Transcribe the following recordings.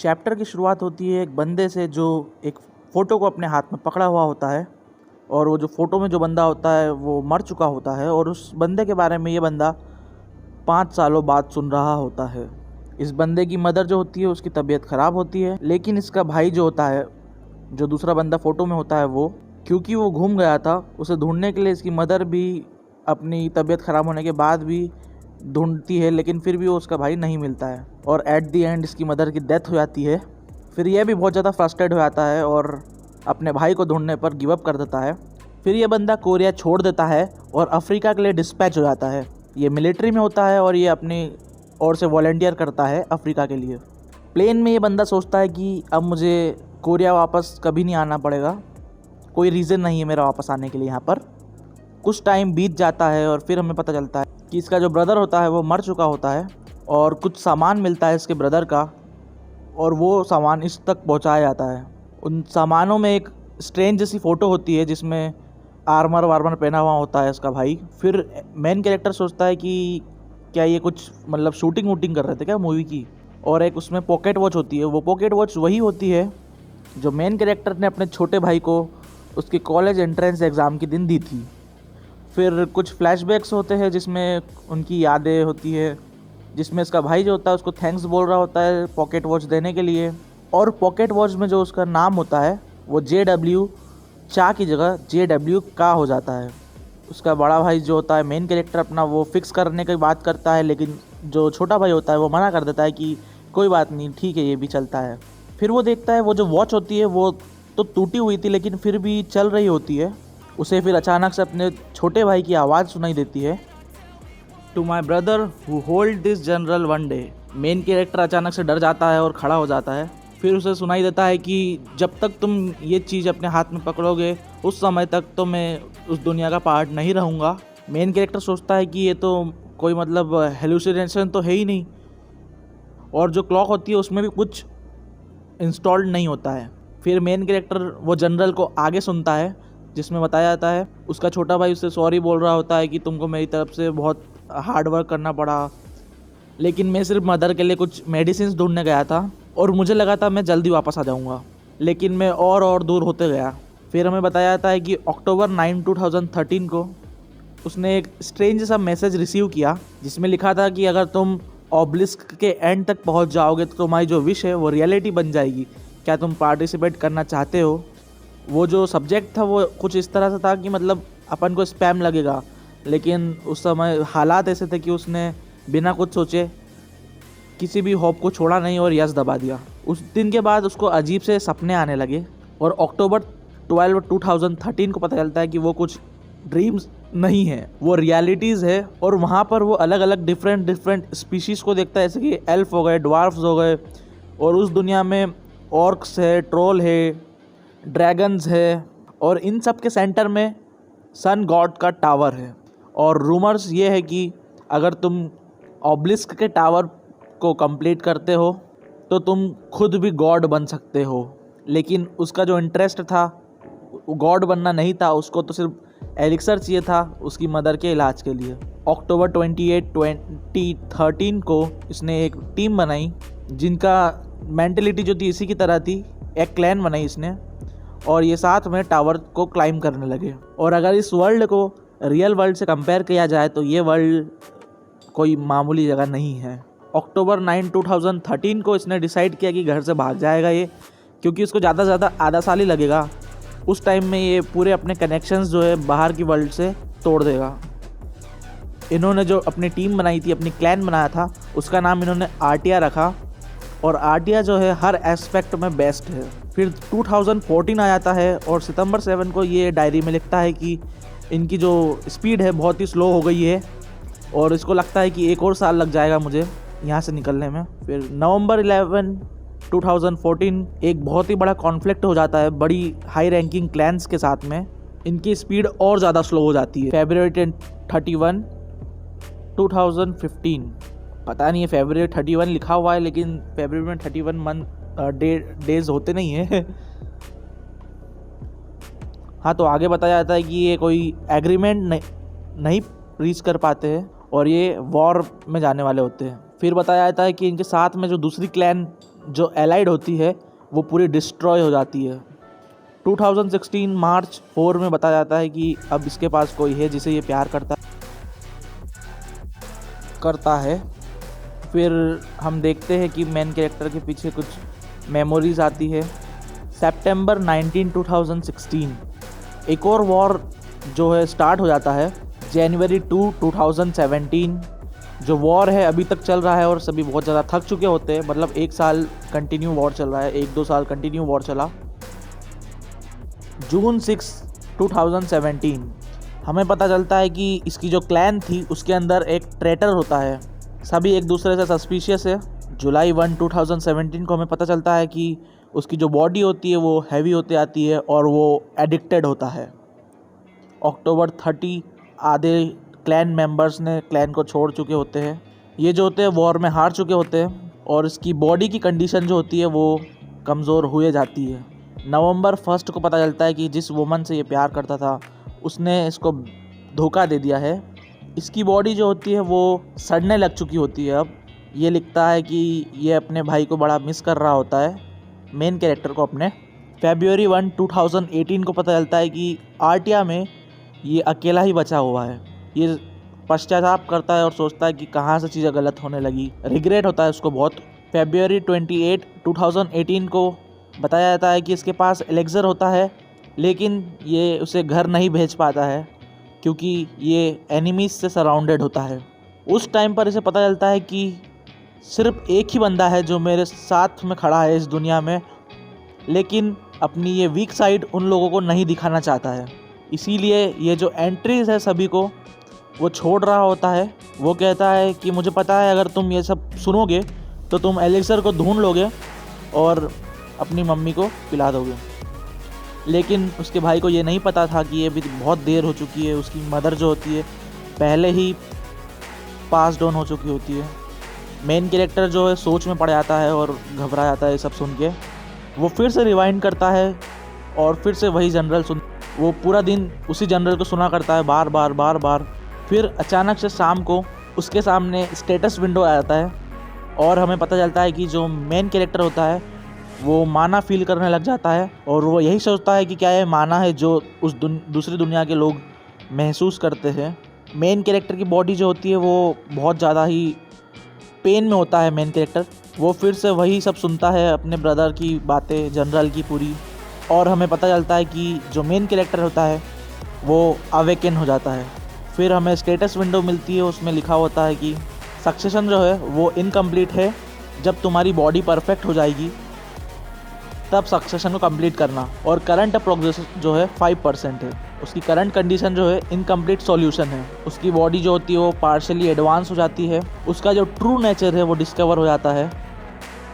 Chapter की शुरुआत होती है एक बंदे से जो एक फ़ोटो को अपने हाथ में पकड़ा हुआ होता है और वो जो फ़ोटो में जो बंदा होता है वो मर चुका होता है और उस बंदे के बारे में ये बंदा 5 सालों बाद सुन रहा होता है। इस बंदे की मदर जो होती है उसकी तबीयत ख़राब होती है, लेकिन इसका भाई जो होता है, जो दूसरा बंदा फ़ोटो में होता है, वो क्योंकि वो घूम गया था, उसे ढूंढने के लिए इसकी मदर भी अपनी तबीयत ख़राब होने के बाद भी ढूंढती है, लेकिन फिर भी वो उसका भाई नहीं मिलता है और एट दी एंड इसकी मदर की डेथ हो जाती है। फिर यह भी बहुत ज़्यादा फ्रस्ट्रेट हो जाता है और अपने भाई को ढूंढने पर गिव अप कर देता है। फिर यह बंदा कोरिया छोड़ देता है और अफ्रीका के लिए डिस्पैच हो जाता है। ये मिलिट्री में होता है और ये अपनी ओर से वॉलंटियर करता है अफ्रीका के लिए। प्लेन में ये बंदा सोचता है कि अब मुझे कोरिया वापस कभी नहीं आना पड़ेगा, कोई रीज़न नहीं है मेरा वापस आने के लिए यहाँ पर। कुछ टाइम बीत जाता है और फिर हमें पता चलता है कि इसका जो ब्रदर होता है वो मर चुका होता है और कुछ सामान मिलता है इसके ब्रदर का और वो सामान इस तक पहुँचाया जाता है। उन सामानों में एक स्ट्रेंज जैसी फ़ोटो होती है जिसमें आर्मर वार्मर पहना हुआ होता है इसका भाई। फिर मेन कैरेक्टर सोचता है कि क्या ये कुछ मतलब शूटिंग वूटिंग कर रहे थे क्या मूवी की, और एक उसमें पॉकेट वॉच होती है। वो पॉकेट वॉच वही होती है जो मेन कैरेक्टर ने अपने छोटे भाई को उसके कॉलेज एंट्रेंस एग्ज़ाम के दिन दी थी। फिर कुछ फ्लैशबैक्स होते हैं जिसमें उनकी यादें होती है, जिसमें इसका भाई जो होता है उसको थैंक्स बोल रहा होता है पॉकेट वॉच देने के लिए, और पॉकेट वॉच में जो उसका नाम होता है वो JW चा की जगह JW का हो जाता है। उसका बड़ा भाई जो होता है मेन कैरेक्टर अपना वो फिक्स करने की बात करता है, लेकिन जो छोटा भाई होता है वो मना कर देता है कि कोई बात नहीं, ठीक है, ये भी चलता है। फिर वो देखता है वो जो वॉच होती है वो तो टूटी हुई थी लेकिन फिर भी चल रही होती है। उसे फिर अचानक से अपने छोटे भाई की आवाज़ सुनाई देती है, to my brother who hold this general one day. Main character अचानक से डर जाता है और खड़ा हो जाता है। फिर उसे सुनाई देता है कि जब तक तुम ये चीज़ अपने हाथ में पकड़ोगे उस समय तक तो मैं उस दुनिया का पार्ट नहीं रहूँगा। मेन कैरेक्टर सोचता है कि ये तो कोई मतलब हेलुसिनेशन तो है ही नहीं, और जो क्लॉक होती है उसमें भी कुछ इंस्टॉल्ड नहीं होता है। फिर मेन कैरेक्टर वो जनरल को आगे सुनता है जिसमें बताया जाता है उसका छोटा भाई उससे सॉरी बोल रहा होता है कि तुमको मेरी तरफ से बहुत हार्ड वर्क करना पड़ा, लेकिन मैं सिर्फ मदर के लिए कुछ मेडिसिन ढूंढने गया था और मुझे लगा था मैं जल्दी वापस आ जाऊंगा, लेकिन मैं और दूर होते गया। फिर हमें बताया जाता है कि अक्टूबर 9, 2013 को उसने एक स्ट्रेंज सा मैसेज रिसीव किया जिसमें लिखा था कि अगर तुम ऑब्लिस्क के एंड तक पहुंच जाओगे तो तुम्हारी जो विश है वो रियलिटी बन जाएगी, क्या तुम पार्टिसिपेट करना चाहते हो। वो जो सब्जेक्ट था वो कुछ इस तरह से था कि मतलब अपन को स्पैम लगेगा, लेकिन उस समय हालात ऐसे थे कि उसने बिना कुछ सोचे किसी भी होप को छोड़ा नहीं और यस दबा दिया। उस दिन के बाद उसको अजीब से सपने आने लगे और अक्टूबर 12, 2013 को पता चलता है कि वो कुछ ड्रीम्स नहीं है, वो रियलिटीज़ है। और वहाँ पर वो अलग अलग डिफरेंट स्पीशीज़ को देखता है, जैसे कि एल्फ हो गए, ड्वार्फ्स हो गए, और उस दुनिया में ऑर्क्स है, ट्रोल है, ड्रैगन्स है, और इन सब के सेंटर में सन गॉड का टावर है। और रूमर्स ये है कि अगर तुम ऑब्लिस्क के टावर को कंप्लीट करते हो तो तुम खुद भी गॉड बन सकते हो, लेकिन उसका जो इंटरेस्ट था वो गॉड बनना नहीं था, उसको तो सिर्फ एलिक्सर चाहिए था उसकी मदर के इलाज के लिए। अक्टूबर 28, 2013 को इसने एक टीम बनाई जिनका मेंटलिटी जो थी इसी की तरह थी, एक क्लैन बनाई इसने, और ये साथ में टावर को क्लाइम करने लगे। और अगर इस वर्ल्ड को रियल वर्ल्ड से कंपेयर किया जाए तो ये वर्ल्ड कोई मामूली जगह नहीं है। अक्टूबर 9, 2013 को इसने डिसाइड किया कि घर से भाग जाएगा ये, क्योंकि उसको ज़्यादा से ज़्यादा आधा साल ही लगेगा। उस टाइम में ये पूरे अपने कनेक्शंस जो है बाहर की वर्ल्ड से तोड़ देगा। इन्होंने जो अपनी टीम बनाई थी, अपनी क्लैन बनाया था, उसका नाम इन्होंने आर्टिया रखा, और आर्टिया जो है हर एस्पेक्ट में बेस्ट है। फिर 2014 आ जाता है और सितंबर 7 को ये डायरी में लिखता है कि इनकी जो स्पीड है बहुत ही स्लो हो गई है और इसको लगता है कि एक और साल लग जाएगा मुझे यहाँ से निकलने में। फिर नवंबर 11, 2014 एक बहुत ही बड़ा कॉन्फ्लिक्ट हो जाता है बड़ी हाई रैंकिंग क्लैंस के साथ में। इनकी स्पीड और ज़्यादा स्लो हो जाती है। फरवरी 31, 2015, पता नहीं है फरवरी 31 लिखा हुआ है, लेकिन फरवरी में 31 डेज होते नहीं है। हाँ, तो आगे बताया जाता है कि ये कोई एग्रीमेंट नहीं रीच कर पाते हैं और ये वॉर में जाने वाले होते हैं। फिर बताया जाता है कि इनके साथ में जो दूसरी क्लैन जो एलाइड होती है वो पूरी डिस्ट्रॉय हो जाती है। 2016 मार्च 4 में बताया जाता है कि अब इसके पास कोई है जिसे ये प्यार करता है। फिर हम देखते हैं कि मेन कैरेक्टर के पीछे कुछ मेमोरीज आती है। सितंबर 19 2016 एक और वॉर जो है स्टार्ट हो जाता है। जनवरी 2 2017 जो वॉर है अभी तक चल रहा है और सभी बहुत ज़्यादा थक चुके होते हैं। मतलब 1 साल कंटिन्यू वॉर चल रहा है, 1-2 साल कंटिन्यू वॉर चला। जून 6 2017 हमें पता चलता है कि इसकी जो क्लैन थी उसके अंदर एक ट्रेटर होता है। सभी एक दूसरे से सस्पिशियस है। जुलाई 1 2017 को हमें पता चलता है कि उसकी जो बॉडी होती है वो हैवी होते आती है और वो एडिक्टेड होता है। अक्टूबर 30 आधे क्लैन मेंबर्स ने क्लैन को छोड़ चुके होते हैं। ये जो होते हैं वॉर में हार चुके होते हैं और इसकी बॉडी की कंडीशन जो होती है वो कमज़ोर हुए जाती है। नवंबर 1 को पता चलता है कि जिस वुमन से ये प्यार करता था उसने इसको धोखा दे दिया है। इसकी बॉडी जो होती है वो सड़ने लग चुकी होती है। अब ये लिखता है कि ये अपने भाई को बड़ा मिस कर रहा होता है, मेन कैरेक्टर को अपने। फरवरी 1 2018 को पता चलता है कि आर्टिया में ये अकेला ही बचा हुआ है। ये पश्चाताप करता है और सोचता है कि कहाँ से चीज़ें गलत होने लगी, रिग्रेट होता है उसको बहुत। फरवरी 28 2018 को बताया जाता है कि इसके पास एलेक्सर होता है लेकिन ये उसे घर नहीं भेज पाता है क्योंकि ये एनिमीज से सराउंडेड होता है। उस टाइम पर इसे पता चलता है कि सिर्फ एक ही बंदा है जो मेरे साथ में खड़ा है इस दुनिया में, लेकिन अपनी ये वीक साइड उन लोगों को नहीं दिखाना चाहता है। इसीलिए ये जो एंट्रीज है सभी को वो छोड़ रहा होता है। वो कहता है कि मुझे पता है अगर तुम ये सब सुनोगे तो तुम एलेक्सर को ढूंढ लोगे और अपनी मम्मी को पिला दोगे। लेकिन उसके भाई को ये नहीं पता था कि ये भी बहुत देर हो चुकी है। उसकी मदर जो होती है पहले ही पास ऑन हो चुकी होती है। मेन कैरेक्टर जो है सोच में पड़ जाता है और घबरा जाता है सब सुन के। वो फिर से रिवाइंड करता है और फिर से वही जनरल वो पूरा दिन उसी जनरल को सुना करता है बार बार। फिर अचानक से शाम को उसके सामने स्टेटस विंडो आ जाता है और हमें पता चलता है कि जो मेन कैरेक्टर होता है वो माना फील करने लग जाता है और वो यही सोचता है कि क्या ये माना है जो उस दूसरी दुनिया के लोग महसूस करते हैं। मेन कैरेक्टर की बॉडी जो होती है वो बहुत ज़्यादा ही पेन में होता है। मेन कैरेक्टर वो फिर से वही सब सुनता है, अपने ब्रदर की बातें, जनरल की पूरी, और हमें पता चलता है कि जो मेन कैरेक्टर होता है वो अवेकन हो जाता है। फिर हमें स्टेटस विंडो मिलती है, उसमें लिखा होता है कि सक्सेशन जो है वो इनकम्प्लीट है, जब तुम्हारी बॉडी परफेक्ट हो जाएगी तब सक्सेशन को कंप्लीट करना, और करंट प्रोग्रेस जो है 5% है। उसकी करंट कंडीशन जो है इनकम्प्लीट सॉल्यूशन है। उसकी बॉडी जो होती है वो पार्शली एडवांस हो जाती है। उसका जो ट्रू नेचर है वो डिस्कवर हो जाता है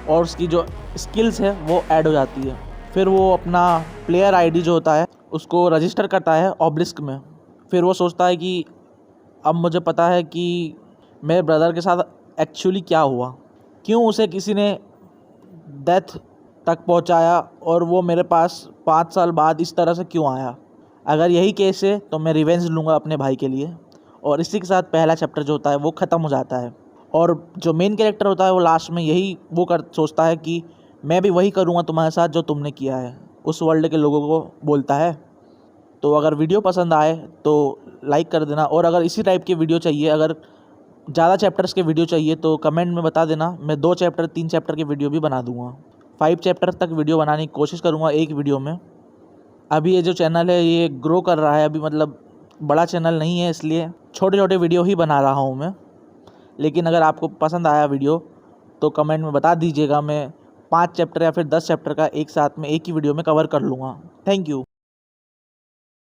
और उसकी जो स्किल्स है वो ऐड हो जाती है। फिर वो अपना प्लेयर आईडी जो होता है उसको रजिस्टर करता है ऑब्लिस्क में। फिर वो सोचता है कि अब मुझे पता है कि मेरे ब्रदर के साथ एक्चुअली क्या हुआ, क्यों उसे किसी ने डेथ तक पहुंचाया और वो मेरे पास 5 साल बाद इस तरह से क्यों आया। अगर यही केस है तो मैं रिवेंज लूँगा अपने भाई के लिए। और इसी के साथ पहला चैप्टर जो होता है वो ख़त्म हो जाता है। और जो मेन कैरेक्टर होता है वो लास्ट में यही सोचता है कि मैं भी वही करूँगा तुम्हारे साथ जो तुमने किया है, उस वर्ल्ड के लोगों को बोलता है। तो अगर वीडियो पसंद आए तो लाइक कर देना, और अगर इसी टाइप की वीडियो चाहिए, अगर ज़्यादा चैप्टर्स के वीडियो चाहिए तो कमेंट में बता देना। मैं 2 चैप्टर 3 चैप्टर के वीडियो भी बना दूँगा। 5 चैप्टर तक वीडियो बनाने की कोशिश करूँगा एक वीडियो में। अभी ये जो चैनल है ये ग्रो कर रहा है, अभी मतलब बड़ा चैनल नहीं है, इसलिए छोटे छोटे वीडियो ही बना रहा हूँ मैं। लेकिन अगर आपको पसंद आया वीडियो तो कमेंट में बता दीजिएगा। मैं 5 चैप्टर या फिर 10 चैप्टर का एक साथ में एक ही वीडियो में कवर कर लूँगा। Thank you.